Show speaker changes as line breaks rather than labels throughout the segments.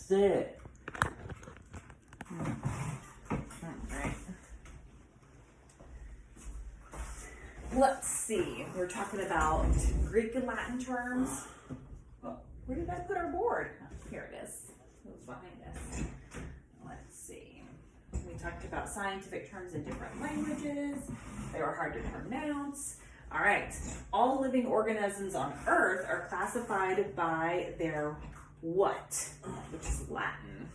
That's it.
Alright. Let's see. We're talking about Greek and Latin terms. Oh, where did I put our board? Oh, here it is. It was behind us. Let's see. We talked about scientific terms in different languages. They were hard to pronounce. All right. All living organisms on Earth are classified by their what? Which is Latin.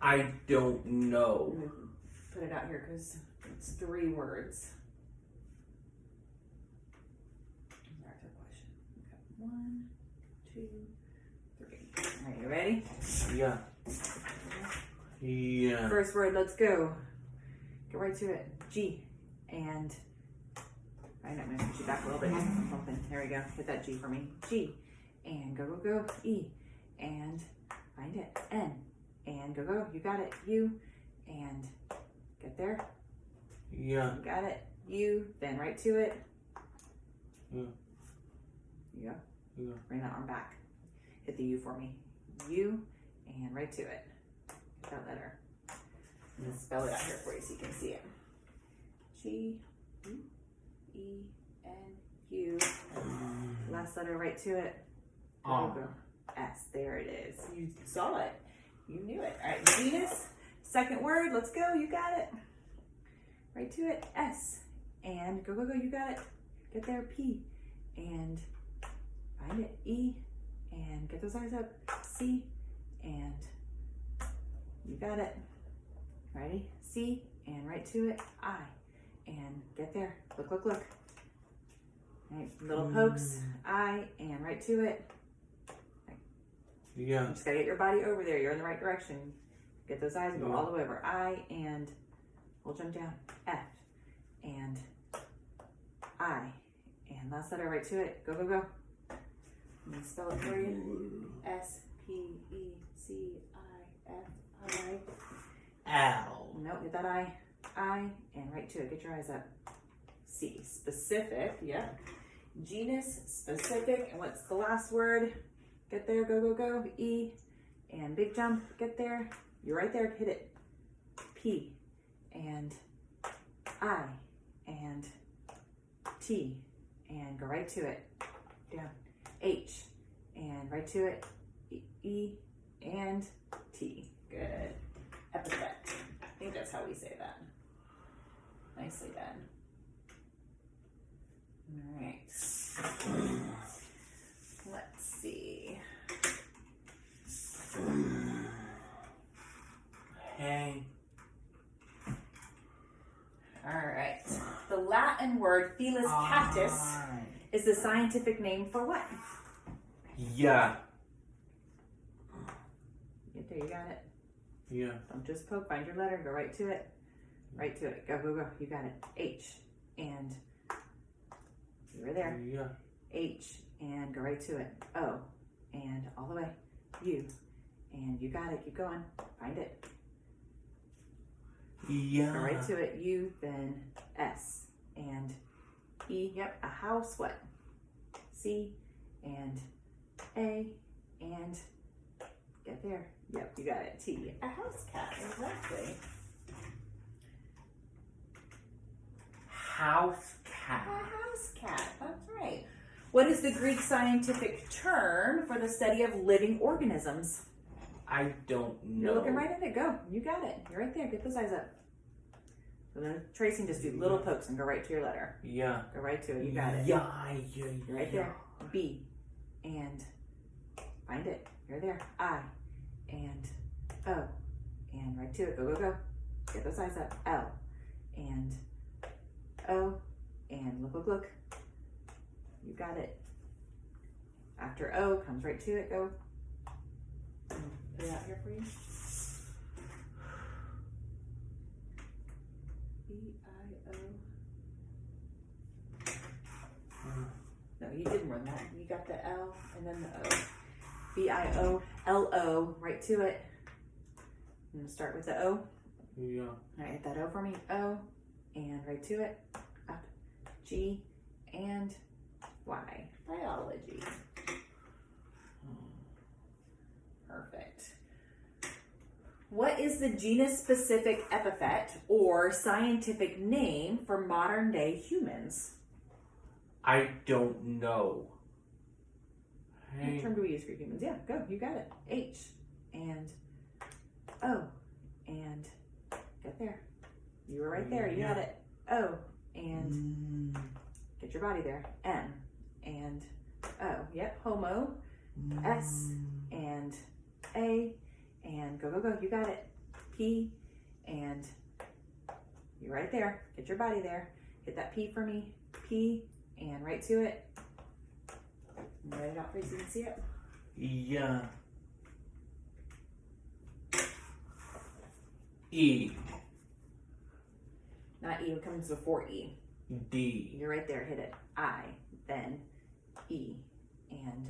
I don't know.
I'm gonna put it out here because it's 3 words. That's a question. Okay. 1, 2, 3. All right, you ready?
Yeah. Yeah.
First word, let's go. Get right to it. G. And I'm going to push you back a little bit. Something. There we go. Hit that G for me. G. And go, go, go. E. And find it. N. And go, go. You got it. U. And get there.
Yeah.
You got it. U. Then right to it.
Yeah.
You go.
Yeah.
Bring that arm back. Hit the U for me. U. And right to it. Get that letter. I'm going to spell it out here for you so you can see it. G. E. N. U. Last letter right to it. S. There it is. You saw it. You knew it. All right. Genus. Second word. Let's go. You got it. Right to it. S. And go, go, go. You got it. Get there. P. And find it. E. And get those eyes up. C. And you got it. Ready? C. And right to it. I. And get there. Look, look, look. Right. Little pokes. I. And right to it.
Yeah.
You just gotta get your body over there. You're in the right direction. Get those eyes and go all the way over. I. And we'll jump down. F. And I. And last letter right to it. Go, go, go. I'm gonna spell it for you. S. P. E. C. I. F. I.
Ow.
Nope, get that I. I. And right to it. Get your eyes up. C. Specific. Yep. Genus. Specific. And what's the last word? Get there. Go, go, go. E. And big jump. Get there. You're right there. Hit it. P. And I. And T. And go right to it. Down. H. And right to it. E. And T. Good. Epithet. I think that's how we say that. Nicely done. All right. Let's see.
Hey.
All right. The Latin word Felis catus is the scientific name for what?
Yeah.
Get there, you got it.
Yeah.
Don't just poke, find your letter, go right to it. Right to it. Go, go, go. You got it. H. And you were there.
Yeah.
H. And go right to it. O. And all the way. U. And you got it. Keep going. Find it.
Yeah.
Go right to it. U. Then S. And E. Yep. A house. What? C. And A. And get there. Yep. You got it. T. A house cat. Exactly.
House cat.
A house cat. That's right. What is the Greek scientific term for the study of living organisms?
I don't know.
You're looking right at it. Go. You got it. You're right there. Get those eyes up. So then tracing, just do little pokes and go right to your letter.
Yeah.
Go right to it. You got it.
Yeah.
You're right there. B. And find it. You're there. I. And O. And right to it. Go, go, go. Get those eyes up. L. And O. And look, look, look. You got it. After O comes right to it. Go. Put it out here for you. B-I-O. No, you didn't run that. You got the L and then the O. B-I-O-L-O. Right to it. I'm going to start with the O.
Yeah.
All right, hit that O for me. O. And right to it. Up. G. And Y. Biology. Perfect. What is the genus-specific epithet or scientific name for modern-day humans?
I don't know.
What
Hey.
term do we use for humans? Yeah, go. You got it. H and O and get there. You were right there. You got it. O and get your body there. M and O. Yep. Homo. S and A and go, go, go. You got it. P and you're right there. Get your body there. Hit that P for me. P and right to it. Write it out for you so you can see it.
Yeah. E.
Not E, it comes before E.
D.
You're right there, hit it. I, then E, and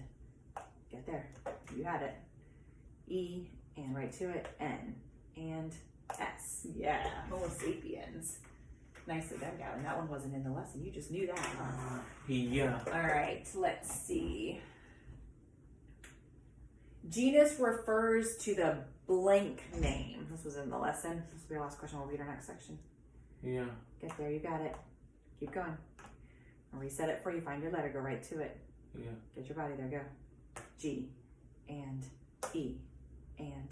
get there. You had it. E, and right to it. N, and S. Yeah, Homo sapiens. Nicely done, Gavin. That one wasn't in the lesson. You just knew that, huh?
Yeah.
All right, let's see. Genus refers to the blank name. This was in the lesson. This will be our last question. We'll read our next section.
Yeah.
Get there, you got it. Keep going. I'll reset it for you. Find your letter, go right to it.
Yeah.
Get your body there, go. G, and E, and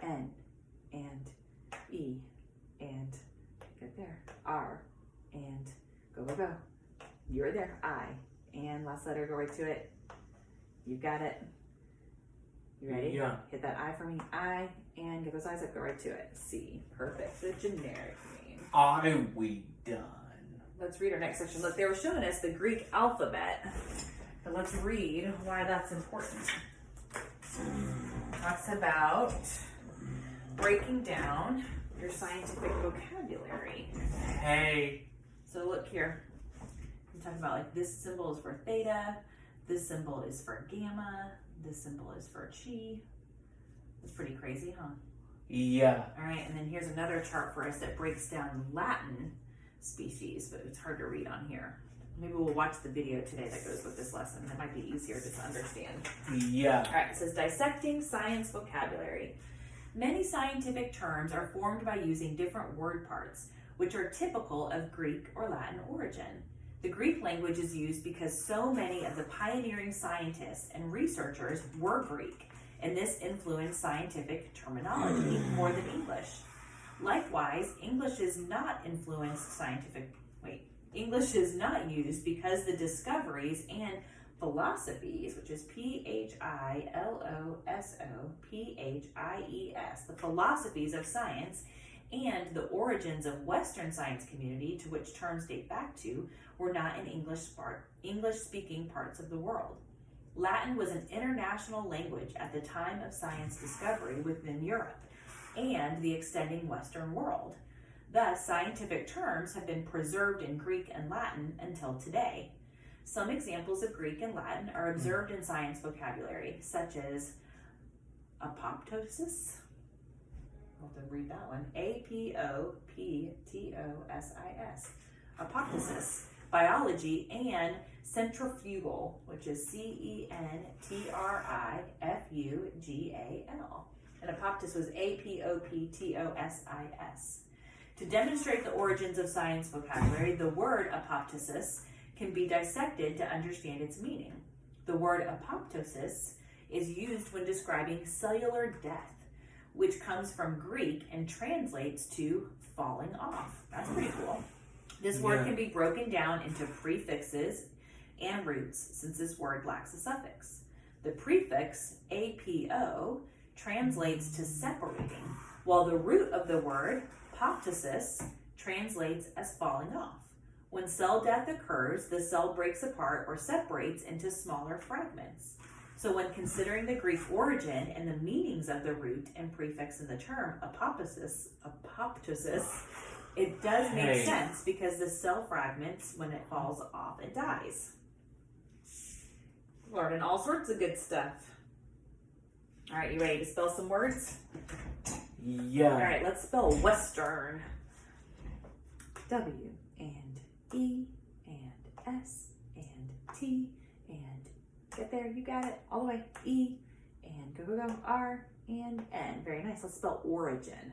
N, and E, and get there. R, and go, go, go. You're there. I, and last letter, go right to it. You got it. You ready?
Yeah.
Hit that I for me. I, and get those eyes up, go right to it. C, perfect. The generic name.
Are we done?
Let's read our next section. Look, they were showing us the Greek alphabet. But let's read why that's important. Talks about breaking down your scientific vocabulary.
Hey.
So look here. We talk about like this symbol is for theta, this symbol is for gamma, this symbol is for chi. That's pretty crazy, huh?
Yeah.
All right, and then here's another chart for us that breaks down Latin species, but it's hard to read on here. Maybe we'll watch the video today that goes with this lesson. That might be easier to understand.
Yeah.
All right, it says dissecting science vocabulary. Many scientific terms are formed by using different word parts, which are typical of Greek or Latin origin. The Greek language is used because so many of the pioneering scientists and researchers were Greek, and this influenced scientific terminology more than English. Likewise, English is not used because the discoveries and philosophies, which is Philosophies, the philosophies of science, and the origins of Western science community, to which terms date back to, were not in English-speaking parts of the world. Latin was an international language at the time of science discovery within Europe and the extending Western world. Thus, scientific terms have been preserved in Greek and Latin until today. Some examples of Greek and Latin are observed in science vocabulary, such as apoptosis. I'll have to read that one. apoptosis. Apoptosis. Biology, and centrifugal, which is centrifugal. And apoptosis was apoptosis. To demonstrate the origins of science vocabulary, the word apoptosis can be dissected to understand its meaning. The word apoptosis is used when describing cellular death, which comes from Greek and translates to falling off. That's pretty cool. This word can be broken down into prefixes and roots, since this word lacks a suffix. The prefix apo translates to separating, while the root of the word apoptosis translates as falling off. When cell death occurs, the cell breaks apart or separates into smaller fragments. So when considering the Greek origin and the meanings of the root and prefix in the term apoptosis, it does make sense because the cell fragments, when it falls off, it dies. Learning all sorts of good stuff. All right, you ready to spell some words?
Yeah.
All right, let's spell Western. W and E and S and T and get there, you got it, all the way. E and go, go, go. R and N. Very nice. Let's spell origin.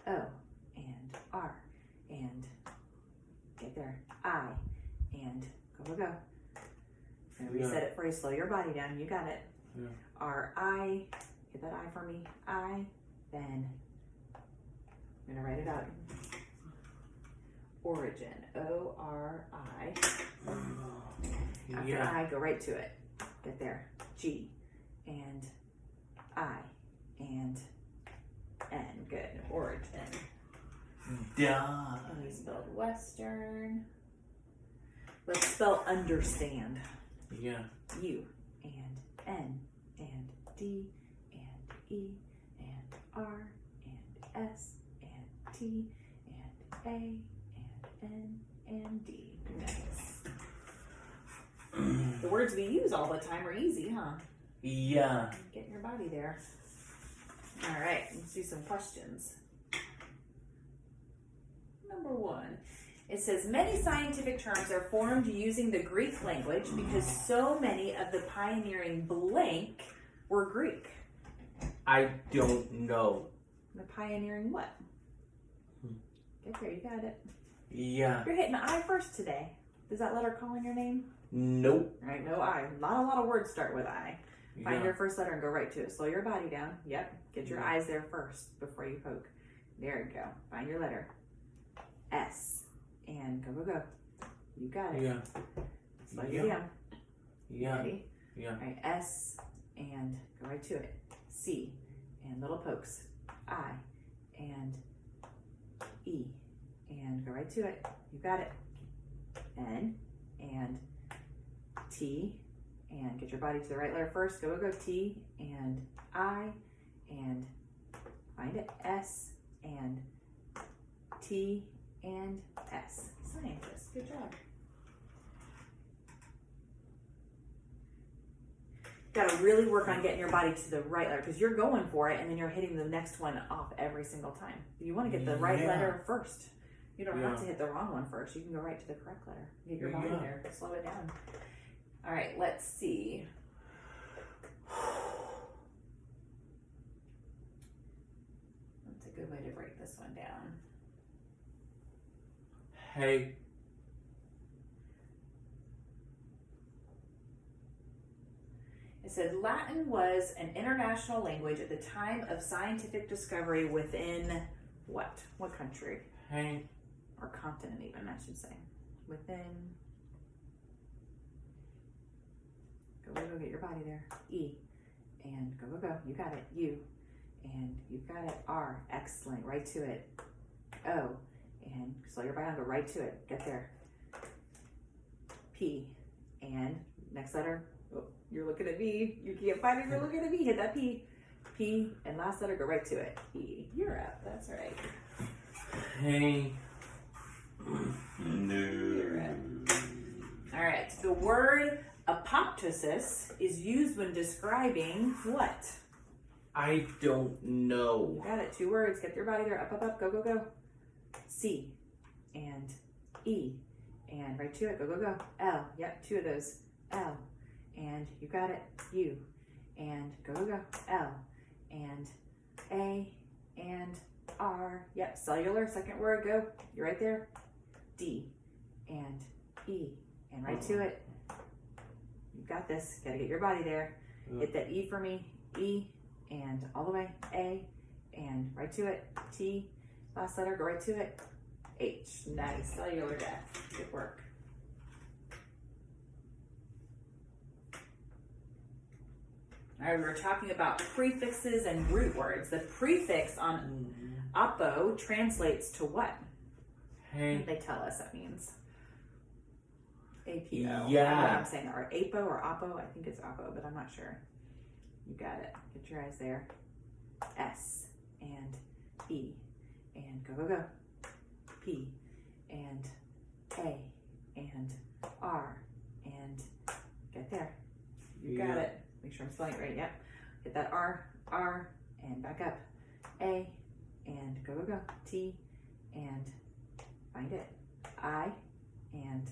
O and R and get there. I and go. And reset it for you. Slow your body down. You got it.
Yeah.
R-I. Get that I for me. I. Then I'm going to write it out. Origin. O-R-I. After I, go right to it. Get there. G. And I. And N. Good. Origin.
Done.
And we spelled Western. Let's spell understand.
Yeah.
U and N and D and E and R and S and T and A and N and D. Nice. The words we use all the time are easy, huh?
Yeah.
Get your body there. All right, let's do some questions. Number 1. It says, many scientific terms are formed using the Greek language because so many of the pioneering blank were Greek.
I don't know.
The pioneering what? Get there, you got it.
Yeah.
You're hitting I first today. Does that letter call in your name?
Nope.
All right, no I. Not a lot of words start with I. Find
Yeah.
your first letter and go right to it. Slow your body down. Yep. Get your
Yeah.
eyes there first before you poke. There you go. Find your letter. S. And go. You got it.
Yeah.
Slow
Yeah.
you down.
Yeah.
Ready?
Yeah.
All right, S and go right to it. C and little pokes. I and E and go right to it. You got it. N and T and get your body to the right letter first. Go. T and I and find it. S and T and S. Scientist. Good job. Got to really work on getting your body to the right letter because you're going for it and then you're hitting the next one off every single time. You want to get the right letter first. You don't have to hit the wrong one first. You can go right to the correct letter. Get your body there. Slow it down. All right, let's see. That's a good way to break this one down.
Hey.
It said Latin was an international language at the time of scientific discovery within what? What country?
Hey.
Or continent even, I should say. Within. Go get your body there. E. And go. You got it. U. And you've got it. R. Excellent. Right to it. O. And slow your body down. Go right to it. Get there. P. And next letter. Oh, you're looking at me. You can't find it. You're looking at me. Hit that P. P. And last letter. Go right to it. E. You're up. That's right.
Hey.
No. You're up. All right. The word apoptosis is used when describing what?
I don't know.
You got it. 2 words. Get your body there. Up. Go. C. And E. And right to it. Go. L. Yep. 2 of those. L. And you got it. U. And go. L. And A. And R. Yep. Cellular. Second word. Go. You're right there. D. And E. And right to it. You got this. Got to get your body there. Hit that E for me. E. And all the way. A. And right to it. T. Last letter. Go right to it. H. Nice. Cellular death. Good work. All right, we were talking about prefixes and root words. The prefix on apo translates to what?
Hey.
What did they tell us that means? APO.
Yeah.
I don't know what I'm saying, or APO or APO. I think it's APO, but I'm not sure. You got it. Get your eyes there. S and E and go. P and A and R and get there. You got it. Make sure I'm spelling it right. Yep. Hit that R and back up. A and go. T and find it. I and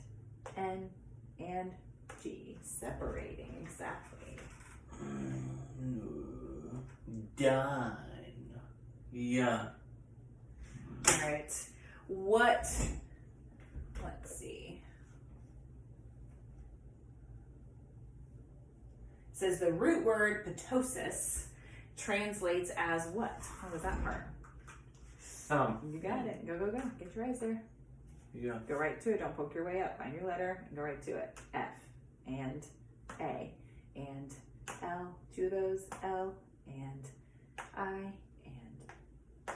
N and G. Separating exactly.
done. Yeah.
All right. What? Let's see. It says the root word ptosis translates as what? What was that part? You got it. Go, go, go. Get your eyes there.
Yeah.
Go right to it. Don't poke your way up. Find your letter and go right to it. F and A and L. Two of those. L and I and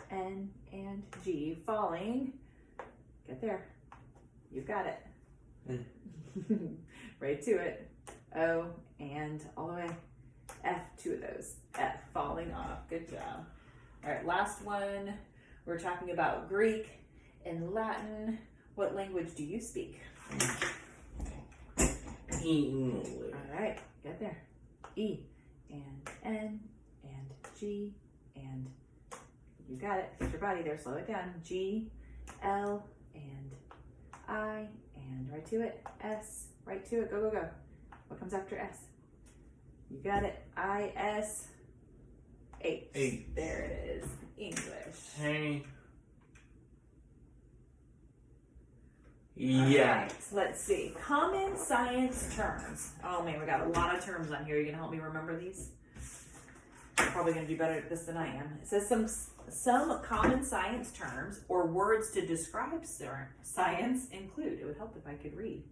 N and G. Falling. Get there. You've got it. Right to it. O and all the way. F. Two of those. F. Falling off. Good job. All right. Last one. We're talking about Greek and Latin. What language do you speak?
English.
All right, get there. E and N and G and you got it. Get your body there. Slow it down. G, L and I and right to it. S. Right to it. Go, go, go. What comes after S? You got it. I, S, H.
H.
There it is. English.
Hey. Yeah.
Right, let's see. Common science terms. Oh man, we got a lot of terms on here. You gonna help me remember these? You're probably gonna do better at this than I am. It says some common science terms or words to describe science include. It would help if I could read.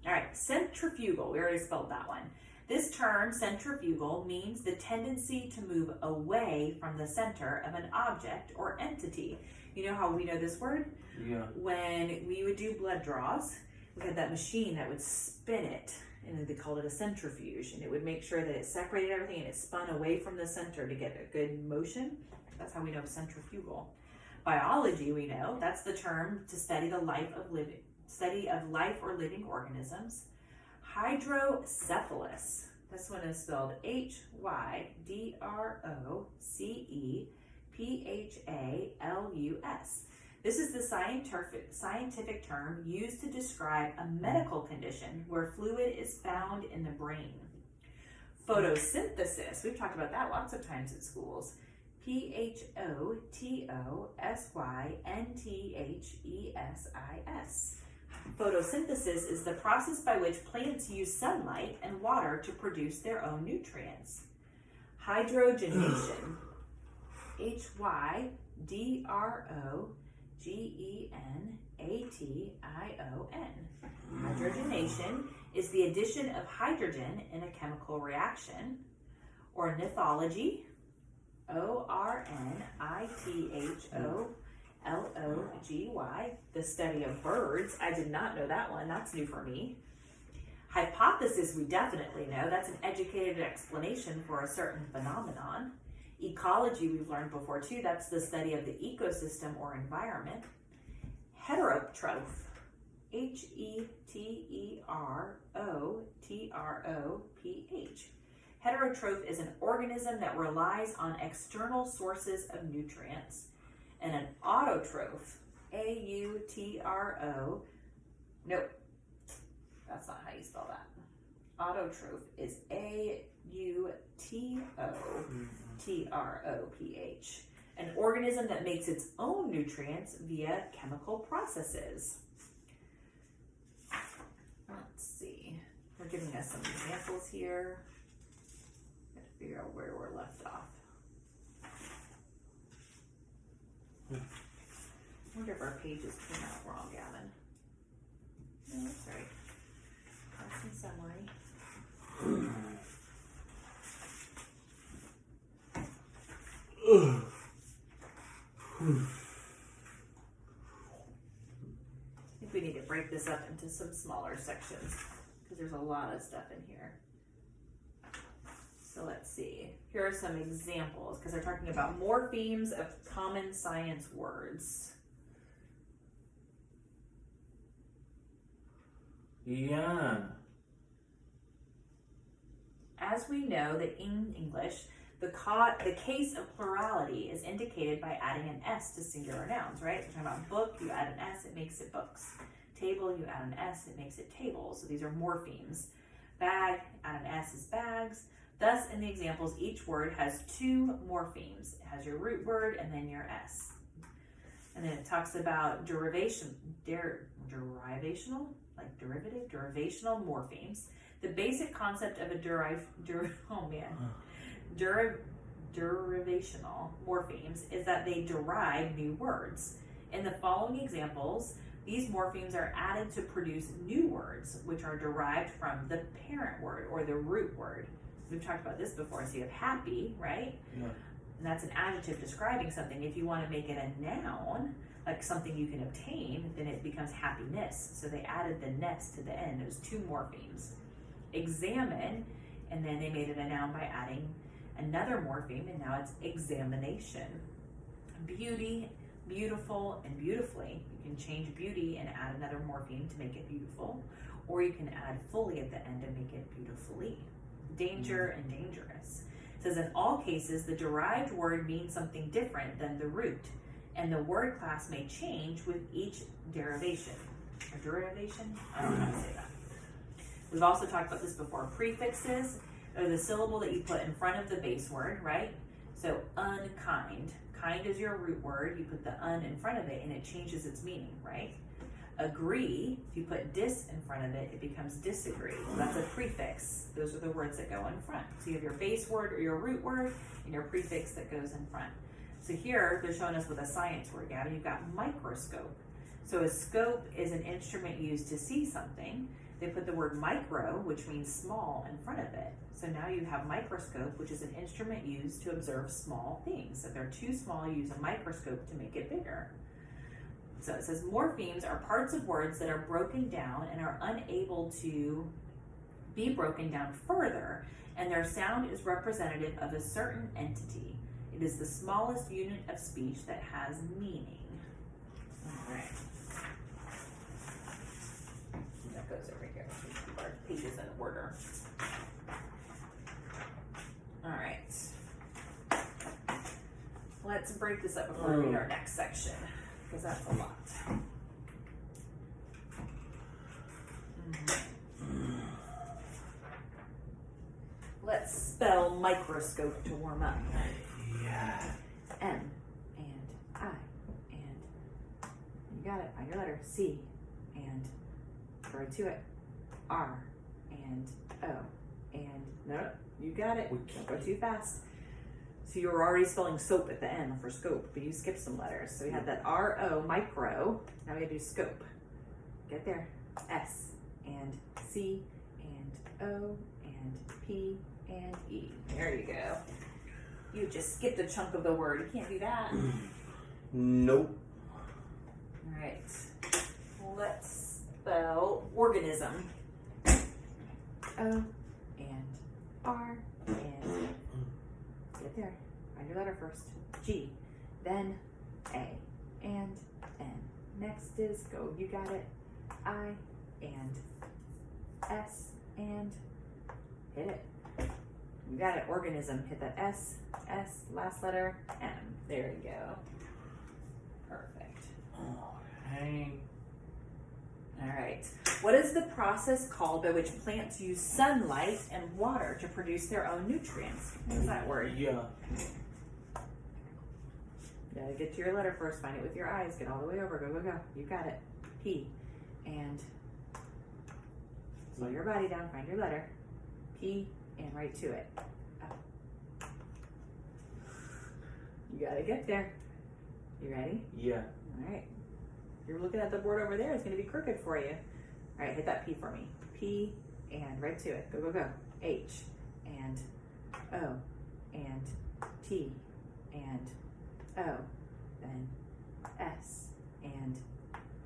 All right, centrifugal. We already spelled that one. This term, centrifugal, means the tendency to move away from the center of an object or entity. You know how we know this word?
Yeah.
When we would do blood draws, we had that machine that would spin it, and they called it a centrifuge, and it would make sure that it separated everything and it spun away from the center to get a good motion. That's how we know centrifugal. Biology, we know, that's the term to study the life of life or living organisms. Hydrocephalus. This one is spelled Hydrocephalus. This is the scientific term used to describe a medical condition where fluid is found in the brain. Photosynthesis. We've talked about that lots of times at schools. Photosynthesis. Photosynthesis is the process by which plants use sunlight and water to produce their own nutrients. Hydrogenation. Hydrogenation. Hydrogenation is the addition of hydrogen in a chemical reaction. Ornithology. Ornithology, the study of birds. I did not know that one. That's new for me. Hypothesis, we definitely know. That's an educated explanation for a certain phenomenon. Ecology, we've learned before too. That's the study of the ecosystem or environment. Heterotroph. Heterotroph. Heterotroph is an organism that relies on external sources of nutrients. And an autotroph, nope, that's not how you spell that. Autotroph is Autotroph, an organism that makes its own nutrients via chemical processes. Let's see, they're giving us some examples here. Got to figure out where we're left off. I wonder if our pages came out wrong, Gavin. No, that's right. Lesson summary. I think we need to break this up into some smaller sections because there's a lot of stuff in here. So let's see. Here are some examples because they're talking about morphemes of common science words.
Yeah.
As we know that in English, the case of plurality is indicated by adding an S to singular nouns, right? So we're talking about book, you add an S, it makes it books. Table, you add an S, it makes it tables. So these are morphemes. Bag, add an S is bags. Thus, in the examples, each word has two morphemes. It has your root word and then your S. And then it talks about derivational, derivational morphemes. The basic concept of a derivational morphemes is that they derive new words. In the following examples, these morphemes are added to produce new words, which are derived from the parent word or the root word. We've talked about this before. So you have happy, right?
Yeah.
And that's an adjective describing something. If you want to make it a noun, like something you can obtain, then it becomes happiness. So they added the ness to the end. There's two morphemes. Examine, and then they made it a noun by adding another morpheme, and now it's examination. Beauty, beautiful, and beautifully. You can change beauty and add another morpheme to make it beautiful, or you can add fully at the end and make it beautifully. Danger and dangerous. It says in all cases, the derived word means something different than the root, and the word class may change with each derivation. Or derivation? I don't know how to say that. We've also talked about this before. Prefixes are the syllable that you put in front of the base word, right? So unkind. Kind is your root word. You put the un in front of it and it changes its meaning, right? Agree, if you put dis in front of it, it becomes disagree. So that's a prefix. Those are the words that go in front. So you have your base word or your root word and your prefix that goes in front. So here they're showing us with a science word, Gavin. You've got microscope. So a scope is an instrument used to see something. They put the word micro, which means small, in front of it. So now you have microscope, which is an instrument used to observe small things. If they're too small, you use a microscope to make it bigger. So it says morphemes are parts of words that are broken down and are unable to be broken down further, and their sound is representative of a certain entity. It is the smallest unit of speech that has meaning. All right. That goes over here. Keep our pages in order. All right. Let's break this up before we read our next section, because that's a lot. Let's spell microscope to warm up.
Yeah.
M and I and you got it. Find your letter. C and right to it. R and O and no, you got it. Don't go too fast. So you were already spelling soap at the end for scope, but you skipped some letters. So we had that R-O, micro. Now we gotta do scope. Get there. S and C and O and P and E. There you go. You just skipped a chunk of the word. You can't do that.
Nope.
All right. Let's spell organism. O and R and get there. Find your letter first. G, then A and N. Next is go. You got it. I and S and hit it. You got it. Organism. Hit that S. S. Last letter M. There you go. Perfect.
Okay.
All right. What is the process called by which plants use sunlight and water to produce their own nutrients? What is that word?
Yeah.
You gotta get to your letter first. Find it with your eyes. Get all the way over. Go, go, go. You got it. P. And slow your body down. Find your letter. P and right to it. Oh. You gotta get there. You ready?
Yeah.
All right. You're looking at the board over there. It's going to be crooked for you. All right, hit that P for me. P and right to it. Go, go, go. H and O and T and O. Then S and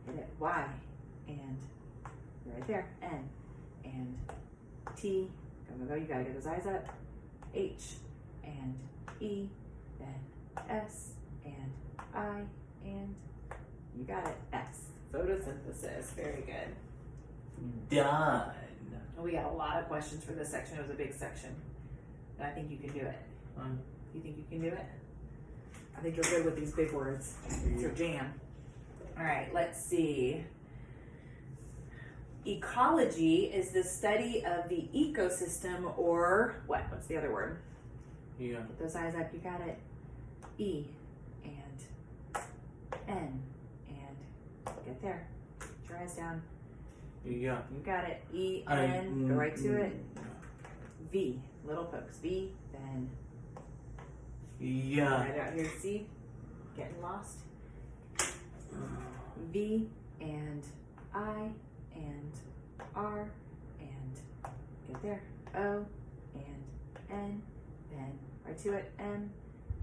hit it. Y and right there. N and T. Go, go, go. You got to get those eyes up. H and E. Then S and I and you got it. S. Photosynthesis. Very good.
Done.
We got a lot of questions for this section. It was a big section. And I think you can do it. You think you can do it? I think you're good with these big words. It's your jam. All right, let's see. Ecology is the study of the ecosystem, or what? What's the other word?
Yeah.
Put those eyes up. You got it. E and N and get there. Put your eyes down.
Yeah.
You got it. E N. Go right to it. V. Little pokes. V. Then.
Yeah.
Right out here. See? Getting lost. V and I and R and get there. O and N. Then right to it. M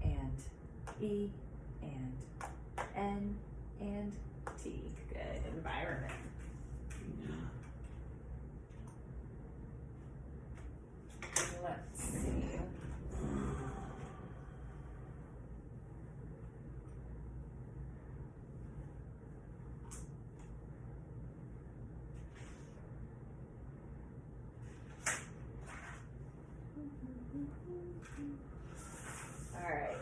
and E and N and T. Good. Environment. Let's see. All right.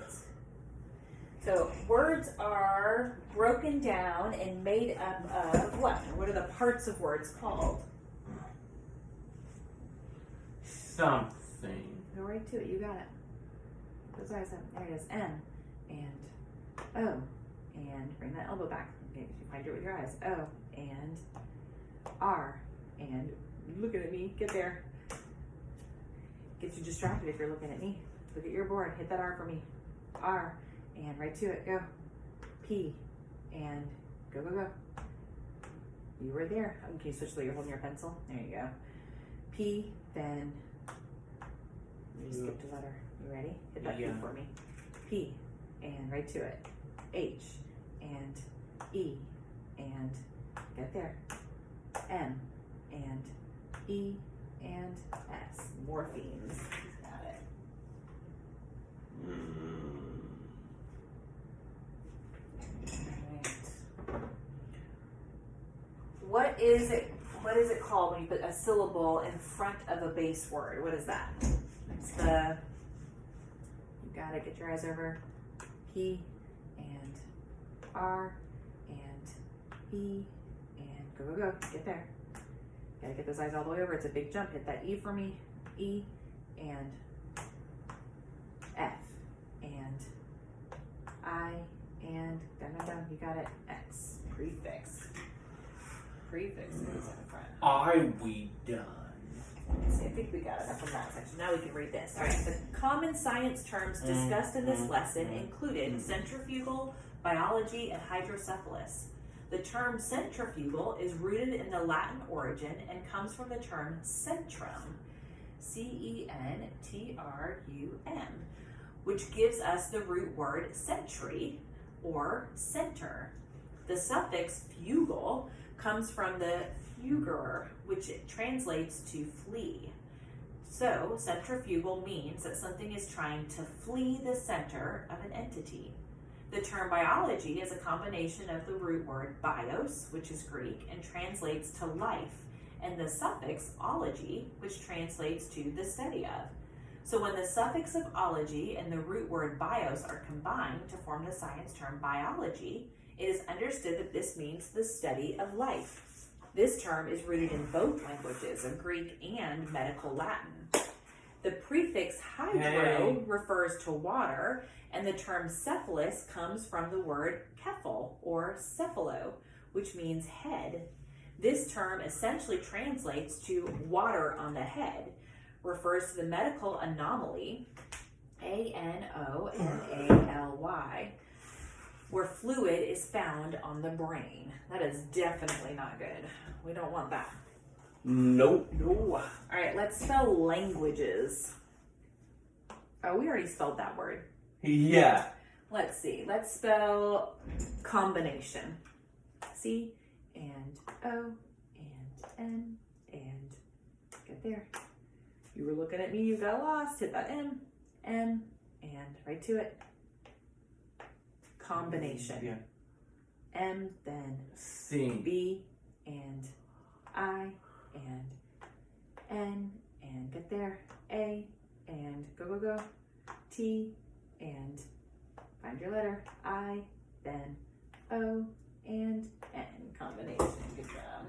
So words are broken down and made up of what? What are the parts of words called?
Something.
Go right to it. You got it. Those eyes up. There it is. M and O and bring that elbow back. Okay, you find it with your eyes. O and R and looking at me. Get there. Gets you distracted if you're looking at me. Look at your board. Hit that R for me. R and right to it. Go. P and go, go, go. You were there. Can you switch the way you're holding your pencil? There you go. P, then you skipped a letter. You ready? Hit that P for me. P and right to it. H and E and get there. M and E and S. Morphemes. Got it. What is it called when you put a syllable in front of a base word? What is that? It's the, you got it, get your eyes over. P and R and E and go, go, go. Get there. Gotta get those eyes all the way over. It's a big jump. Hit that E for me. E and F and I and down, down, down. You got it. X. Prefix. Prefix goes in front.
Are we done?
See, I think we got enough from that section. Now we can read this. All right. The common science terms discussed in this lesson included centrifugal, biology, and hydrocephalus. The term centrifugal is rooted in the Latin origin and comes from the term centrum, C-E-N-T-R-U-M, which gives us the root word century or center. The suffix fugal comes from the fugere, which translates to flee. So centrifugal means that something is trying to flee the center of an entity. The term biology is a combination of the root word bios, which is Greek, and translates to life, and the suffix ology, which translates to the study of. So when the suffix of ology and the root word bios are combined to form the science term biology, it is understood that this means the study of life. This term is rooted in both languages of Greek and medical Latin. The prefix hydro refers to water, and the term cephalus comes from the word kephal or cephalo, which means head. This term essentially translates to water on the head, refers to the medical anomaly, A-N-O-M-A-L-Y, where fluid is found on the brain. That is definitely not good. We don't want that.
Nope.
No. All right, let's spell languages. Oh, we already spelled that word.
Yeah.
Let's see. Let's spell combination. C and O and N and get there. You were looking at me, you got lost. Hit that M and right to it. Combination.
Yeah.
M, then
C.
B and I and N and get there. A and go, go, go. T and find your letter. I, then O and N. Combination. Good job.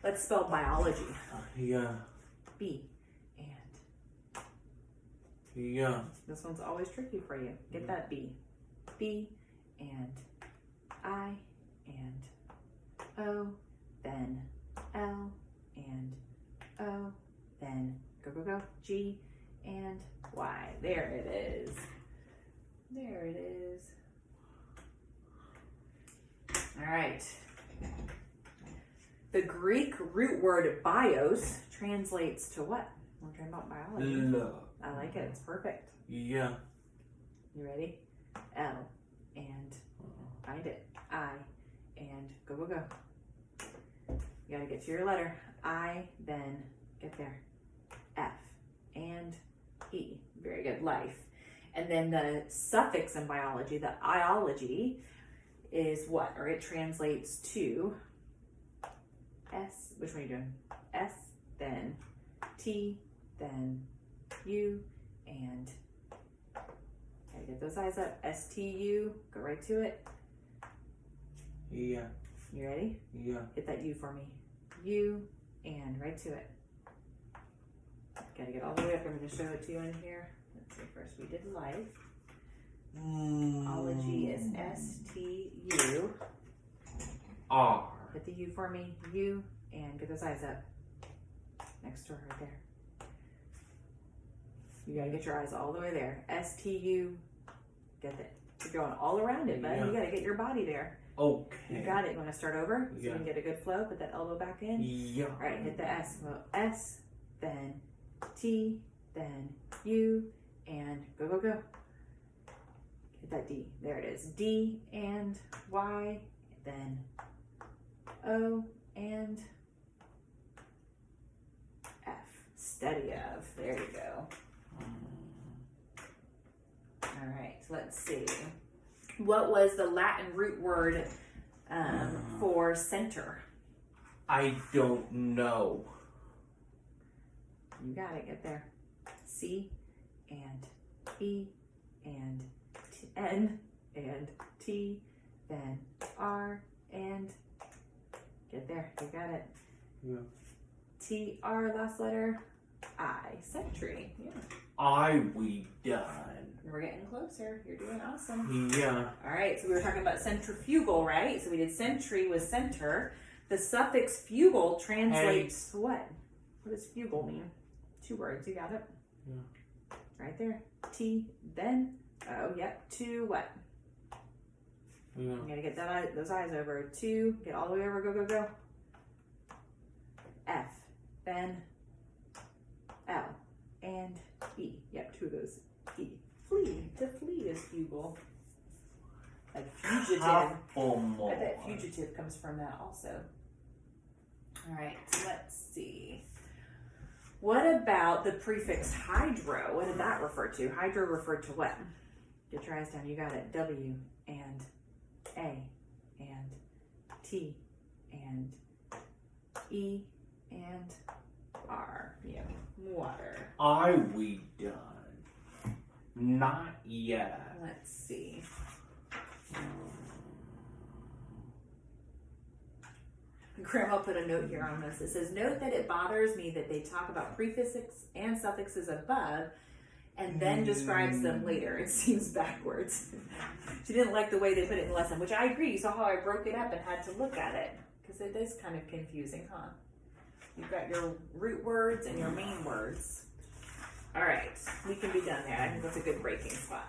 Let's spell biology.
Yeah.
B and
Yeah.
this one's always tricky for you. Get that B. B and I and O, then L and O, then go. G and Y. There it is. There it is. All right. The Greek root word bios translates to what? We're talking about biology.
Love.
I like it. It's perfect.
Yeah.
You ready? L and find it. I and go. You gotta get to your letter. I, then get there. F and E. Very good. Life. And then the suffix in biology, the iology, is what? Or it translates to S. Which one are you doing? S, then T, then U, and gotta get those eyes up. STU. Go right to it.
Yeah.
You ready?
Yeah.
Hit that U for me. U, and right to it. Gotta get all the way up. I'm gonna show it to you in here. Let's see, first we did life. Ology is STU.
R.
Hit the U for me. U, and get those eyes up. Next to her right there. You gotta get your eyes all the way there. STU. Get it. You're going all around it, bud.
Yeah.
You gotta get your body there.
Okay.
You got it. You wanna start over? So you
Yeah.
can get a good flow. Put that elbow back in.
Yeah.
All right, hit the S. Well, S, then T, then U, and go. Hit that D. There it is. D and Y, then O and F. Steady of. There you go. All right, let's see. What was the Latin root word for center?
I don't know.
You got it. Get there. C and E and N and T, then R and get there. You got it.
Yeah.
TR, last letter. I. Century. Yeah.
We done.
We're getting closer. You're doing awesome.
Yeah.
All right. So we were talking about centrifugal, right? So we did century was center. The suffix fugal translates to what? What does fugal mean? 2 words. You got it?
Yeah.
Right there. T, then O. Yep. To what?
Yeah.
You gotta get that those eyes over. 2. Get all the way over. Go. F. Then L. And E. Yep. 2 of those. E. Flee. To flee is fugal. Like fugitive.
Couple
I bet
more.
fugitive comes from that also. All right, so let's see. What about the prefix hydro? What did that refer to? Hydro referred to what? Get your eyes down. You got it. W and A and T and E and R. Yeah, water.
We done. Not yet.
Let's see. Grandma put a note here on this. It says, note that it bothers me that they talk about prefixes and suffixes above and then describes them later. It seems backwards. She didn't like the way they put it in the lesson, which I agree. You saw how I broke it up and had to look at it because it is kind of confusing, huh? You've got your root words and your main words. All right, we can be done there. I think that's a good breaking spot.